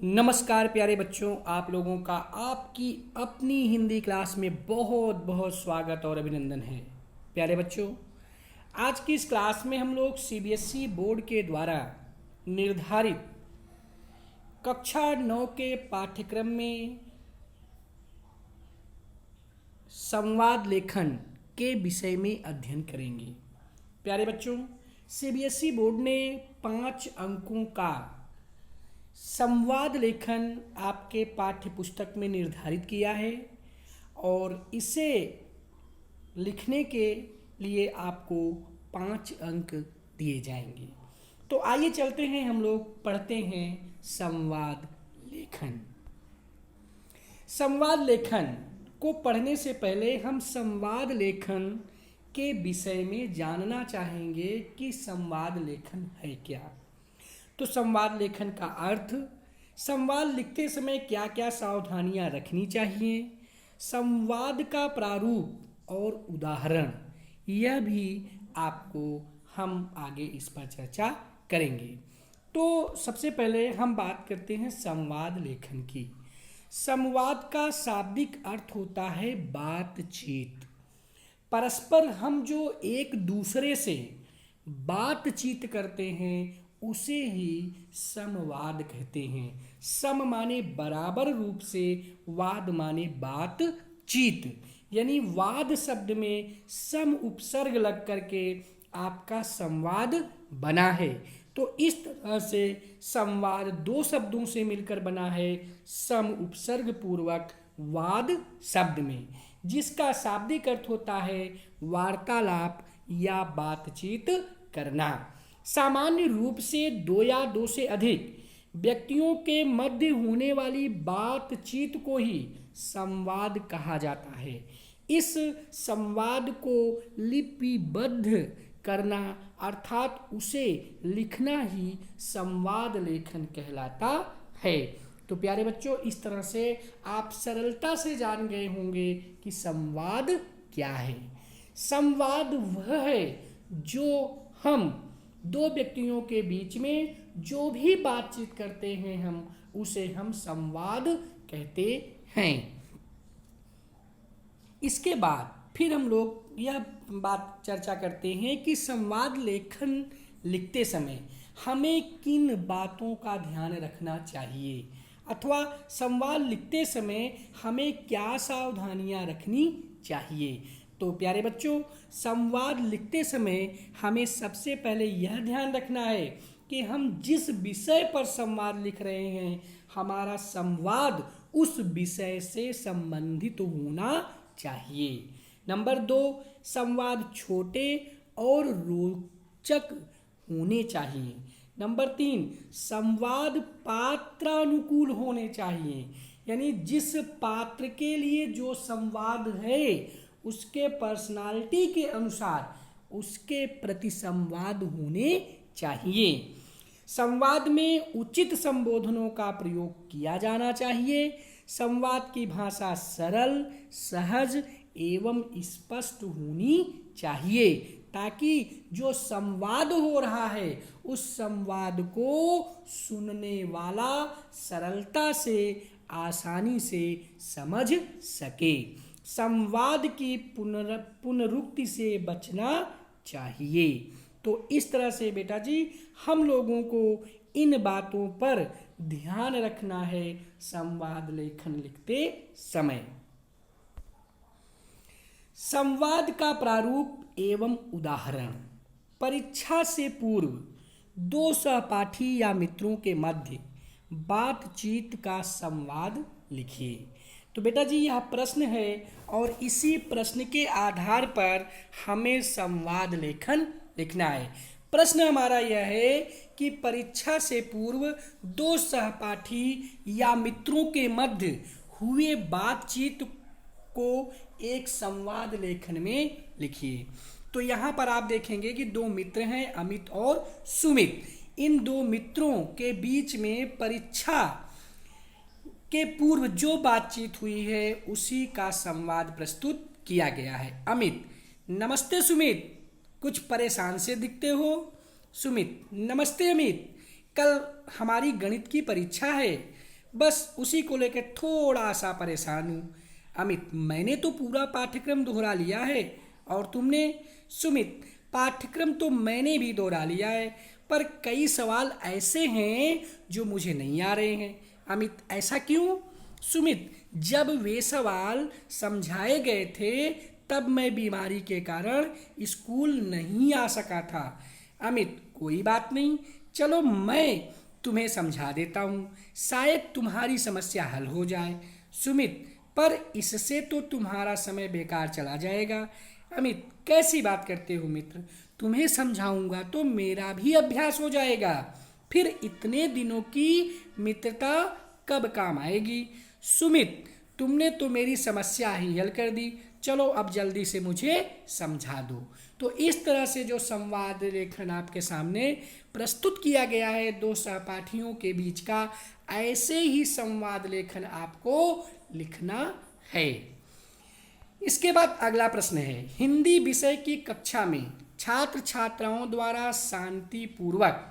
नमस्कार प्यारे बच्चों, आप लोगों का आपकी अपनी हिंदी क्लास में बहुत बहुत स्वागत और अभिनंदन है। प्यारे बच्चों, आज की इस क्लास में हम लोग सीबीएसई बोर्ड के द्वारा निर्धारित कक्षा 9 के पाठ्यक्रम में संवाद लेखन के विषय में अध्ययन करेंगे। प्यारे बच्चों, सीबीएसई बोर्ड ने 5 अंकों का संवाद लेखन आपके पाठ्य पुस्तक में निर्धारित किया है और इसे लिखने के लिए आपको 5 अंक दिए जाएंगे। तो आइए चलते हैं, हम लोग पढ़ते हैं संवाद लेखन। संवाद लेखन को पढ़ने से पहले हम संवाद लेखन के विषय में जानना चाहेंगे कि संवाद लेखन है क्या। तो संवाद लेखन का अर्थ, संवाद लिखते समय क्या क्या सावधानियां रखनी चाहिए, संवाद का प्रारूप और उदाहरण, यह भी आपको हम आगे इस पर चर्चा करेंगे। तो सबसे पहले हम बात करते हैं संवाद लेखन की। संवाद का शाब्दिक अर्थ होता है बातचीत। परस्पर हम जो एक दूसरे से बातचीत करते हैं उसे ही समवाद कहते हैं। सम माने बराबर रूप से, वाद माने बातचीत, यानी वाद शब्द में सम उपसर्ग लग करके आपका संवाद बना है। तो इस तरह से संवाद 2 शब्दों से मिलकर बना है, सम उपसर्ग पूर्वक वाद शब्द में, जिसका शाब्दिक अर्थ होता है वार्तालाप या बातचीत करना। सामान्य रूप से 2 या 2 से अधिक व्यक्तियों के मध्य होने वाली बातचीत को ही संवाद कहा जाता है। इस संवाद को लिपिबद्ध करना अर्थात उसे लिखना ही संवाद लेखन कहलाता है। तो प्यारे बच्चों, इस तरह से आप सरलता से जान गए होंगे कि संवाद क्या है। संवाद वह है जो हम 2 व्यक्तियों के बीच में जो भी बातचीत करते हैं उसे हम संवाद कहते हैं। इसके बाद फिर हम लोग यह बात चर्चा करते हैं कि संवाद लेखन लिखते समय हमें किन बातों का ध्यान रखना चाहिए, अथवा संवाद लिखते समय हमें क्या सावधानियां रखनी चाहिए। तो प्यारे बच्चों, संवाद लिखते समय हमें सबसे पहले यह ध्यान रखना है कि हम जिस विषय पर संवाद लिख रहे हैं, हमारा संवाद उस विषय से संबंधित होना चाहिए। नंबर 2, संवाद छोटे और रोचक होने चाहिए। नंबर 3, संवाद पात्रानुकूल होने चाहिए, यानी जिस पात्र के लिए जो संवाद है उसके पर्सनालिटी के अनुसार उसके प्रति संवाद होने चाहिए। संवाद में उचित संबोधनों का प्रयोग किया जाना चाहिए। संवाद की भाषा सरल, सहज एवं स्पष्ट होनी चाहिए, ताकि जो संवाद हो रहा है उस संवाद को सुनने वाला सरलता से, आसानी से समझ सके। संवाद की पुनरुक्ति से बचना चाहिए। तो इस तरह से बेटा जी हम लोगों को इन बातों पर ध्यान रखना है संवाद लेखन लिखते समय। संवाद का प्रारूप एवं उदाहरण। परीक्षा से पूर्व 2 सहपाठी या मित्रों के मध्य बातचीत का संवाद लिखिए। तो बेटा जी यह प्रश्न है और इसी प्रश्न के आधार पर हमें संवाद लेखन लिखना है। प्रश्न हमारा यह है कि परीक्षा से पूर्व 2 सहपाठी या मित्रों के मध्य हुए बातचीत को एक संवाद लेखन में लिखिए। तो यहाँ पर आप देखेंगे कि 2 मित्र हैं, अमित और सुमित। इन 2 मित्रों के बीच में परीक्षा के पूर्व जो बातचीत हुई है उसी का संवाद प्रस्तुत किया गया है। अमित: नमस्ते सुमित, कुछ परेशान से दिखते हो। सुमित: नमस्ते अमित, कल हमारी गणित की परीक्षा है, बस उसी को लेकर थोड़ा सा परेशान हूँ। अमित, मैंने तो पूरा पाठ्यक्रम दोहरा लिया है। और तुमने? सुमित, पाठ्यक्रम तो मैंने भी दोहरा लिया है, पर कई सवाल ऐसे हैं जो मुझे नहीं आ रहे हैं। अमित, ऐसा क्यों? सुमित, जब वे सवाल समझाए गए थे तब मैं बीमारी के कारण स्कूल नहीं आ सका था। अमित, कोई बात नहीं, चलो मैं तुम्हें समझा देता हूँ, शायद तुम्हारी समस्या हल हो जाए। सुमित, पर इससे तो तुम्हारा समय बेकार चला जाएगा। अमित, कैसी बात करते हो मित्र, तुम्हें समझाऊंगा तो मेरा भी अभ्यास हो जाएगा, फिर इतने दिनों की मित्रता कब काम आएगी। सुमित, तुमने तो मेरी समस्या ही हल कर दी, चलो अब जल्दी से मुझे समझा दो। तो इस तरह से जो संवाद लेखन आपके सामने प्रस्तुत किया गया है दो सहपाठियों के बीच का, ऐसे ही संवाद लेखन आपको लिखना है। इसके बाद अगला प्रश्न है, हिंदी विषय की कक्षा में छात्र छात्राओं द्वारा शांतिपूर्वक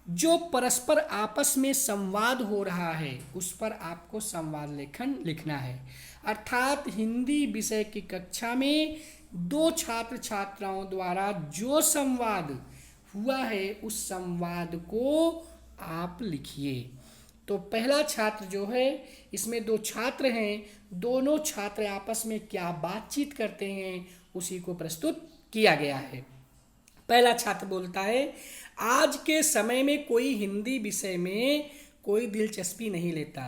जो परस्पर आपस में संवाद हो रहा है उस पर आपको संवाद लेखन लिखना है। अर्थात हिंदी विषय की कक्षा में दो छात्र छात्राओं द्वारा जो संवाद हुआ है उस संवाद को आप लिखिए। तो पहला छात्र जो है, इसमें दो छात्र हैं, दोनों छात्र आपस में क्या बातचीत करते हैं उसी को प्रस्तुत किया गया है। पहला छात्र बोलता है, आज के समय में कोई हिंदी विषय में कोई दिलचस्पी नहीं लेता।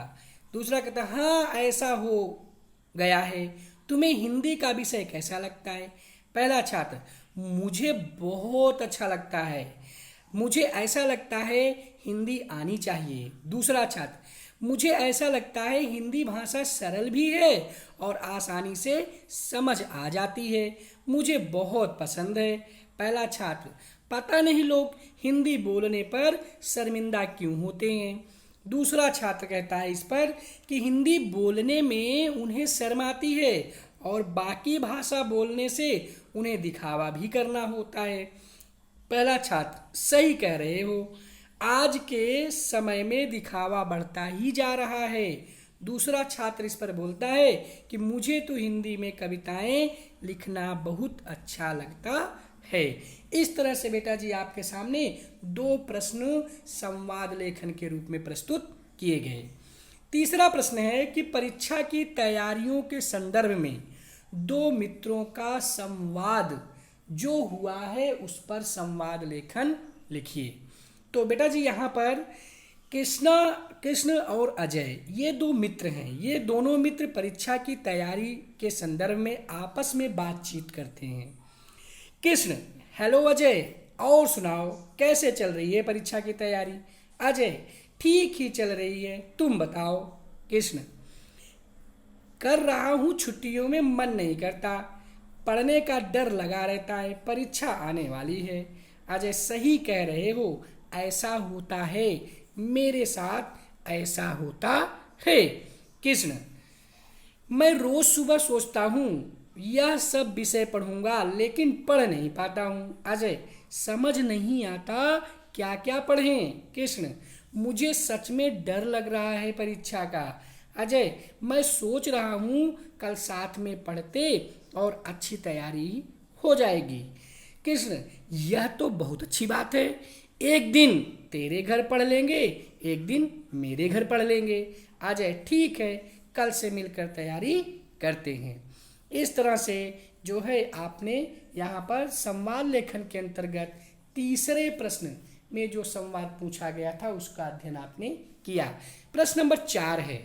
दूसरा कहता है, हाँ ऐसा हो गया है, तुम्हें हिंदी का विषय कैसा लगता है? पहला छात्र, मुझे बहुत अच्छा लगता है, मुझे ऐसा लगता है हिंदी आनी चाहिए। दूसरा छात्र, मुझे ऐसा लगता है हिंदी भाषा सरल भी है और आसानी से समझ आ जाती है, मुझे बहुत पसंद है। पहला छात्र, पता नहीं लोग हिंदी बोलने पर शर्मिंदा क्यों होते हैं। दूसरा छात्र कहता है इस पर कि हिंदी बोलने में उन्हें शर्म आती है और बाकी भाषा बोलने से उन्हें दिखावा भी करना होता है। पहला छात्र, सही कह रहे हो, आज के समय में दिखावा बढ़ता ही जा रहा है। दूसरा छात्र इस पर बोलता है कि मुझे तो हिंदी में कविताएं लिखना बहुत अच्छा लगता है। इस तरह से बेटा जी आपके सामने दो प्रश्न संवाद लेखन के रूप में प्रस्तुत किए गए। तीसरा प्रश्न है कि परीक्षा की तैयारियों के संदर्भ में दो मित्रों का संवाद जो हुआ है उस पर संवाद लेखन लिखिए। तो बेटा जी यहाँ पर कृष्ण और अजय ये दो मित्र हैं, ये दोनों मित्र परीक्षा की तैयारी के संदर्भ में आपस में बातचीत करते हैं। कृष्ण, हेलो अजय, और सुनाओ कैसे चल रही है परीक्षा की तैयारी? अजय, ठीक ही चल रही है, तुम बताओ। कृष्ण, कर रहा हूँ, छुट्टियों में मन नहीं करता, पढ़ने का डर लगा रहता है, परीक्षा आने वाली है। अजय, सही कह रहे हो, ऐसा होता है, मेरे साथ ऐसा होता है। कृष्ण, मैं रोज सुबह सोचता हूँ यह सब विषय पढ़ूंगा लेकिन पढ़ नहीं पाता हूँ। अजय, समझ नहीं आता क्या क्या पढ़ें। कृष्ण, मुझे सच में डर लग रहा है परीक्षा का। अजय, मैं सोच रहा हूँ कल साथ में पढ़ते और अच्छी तैयारी हो जाएगी। कृष्ण, यह तो बहुत अच्छी बात है, एक दिन तेरे घर पढ़ लेंगे, एक दिन मेरे घर पढ़ लेंगे। अजय, ठीक है, कल से मिलकर तैयारी करते हैं। इस तरह से जो है आपने यहाँ पर संवाद लेखन के अंतर्गत तीसरे प्रश्न में जो संवाद पूछा गया था उसका अध्ययन आपने किया। प्रश्न नंबर 4 है,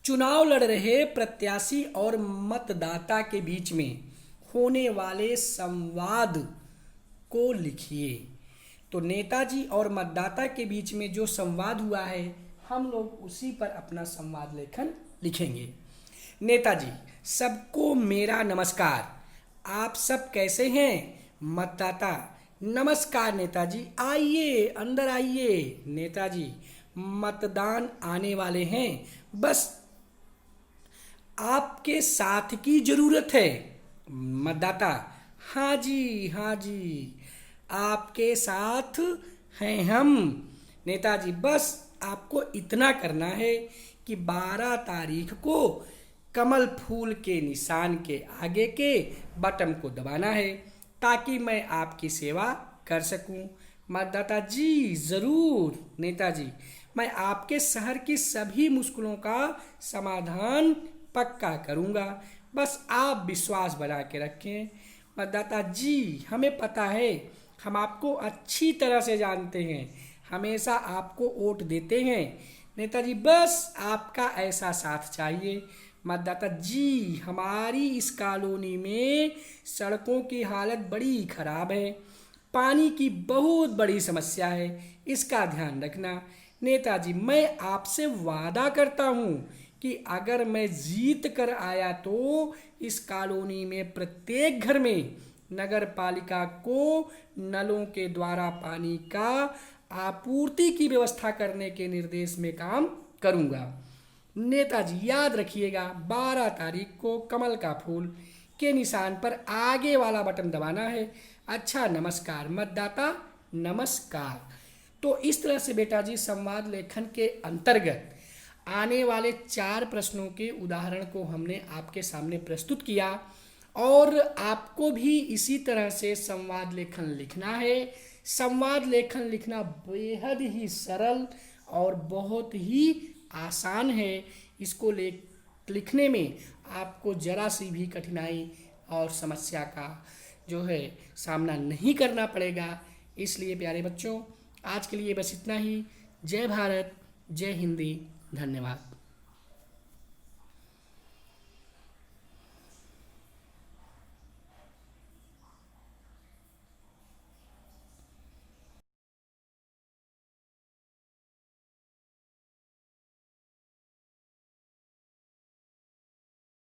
चुनाव लड़ रहे प्रत्याशी और मतदाता के बीच में होने वाले संवाद को लिखिए। तो नेताजी और मतदाता के बीच में जो संवाद हुआ है हम लोग उसी पर अपना संवाद लेखन लिखेंगे। नेताजी, सबको मेरा नमस्कार, आप सब कैसे हैं? मतदाता, नमस्कार नेताजी, आइए अंदर आइए। नेताजी, मतदान आने वाले हैं, बस आपके साथ की जरूरत है। मतदाता, हाँ जी, आपके साथ हैं हम। नेताजी, बस आपको इतना करना है कि 12 तारीख को कमल फूल के निशान के आगे के बटन को दबाना है ताकि मैं आपकी सेवा कर सकूं। मतदाता जी ज़रूर नेताजी, मैं आपके शहर की सभी मुश्किलों का समाधान पक्का करूंगा, बस आप विश्वास बना के रखें। मतदाता जी, हमें पता है, हम आपको अच्छी तरह से जानते हैं, हमेशा आपको वोट देते हैं नेताजी, बस आपका ऐसा साथ चाहिए। मतदाता जी, हमारी इस कॉलोनी में सड़कों की हालत बड़ी खराब है, पानी की बहुत बड़ी समस्या है, इसका ध्यान रखना। नेताजी, मैं आपसे वादा करता हूँ कि अगर मैं जीत कर आया तो इस कॉलोनी में प्रत्येक घर में नगर पालिका को नलों के द्वारा पानी का आपूर्ति की व्यवस्था करने के निर्देश में काम करूँगा। नेताजी याद रखिएगा, 12 तारीख को कमल का फूल के निशान पर आगे वाला बटन दबाना है। अच्छा, नमस्कार मतदाता, नमस्कार। तो इस तरह से बेटा जी संवाद लेखन के अंतर्गत आने वाले 4 प्रश्नों के उदाहरण को हमने आपके सामने प्रस्तुत किया और आपको भी इसी तरह से संवाद लेखन लिखना है। संवाद लेखन लिखना बेहद ही सरल और बहुत ही आसान है। इसको लिखने में आपको ज़रा सी भी कठिनाई और समस्या का जो है सामना नहीं करना पड़ेगा। इसलिए प्यारे बच्चों, आज के लिए बस इतना ही। जय भारत, जय हिंदी, धन्यवाद।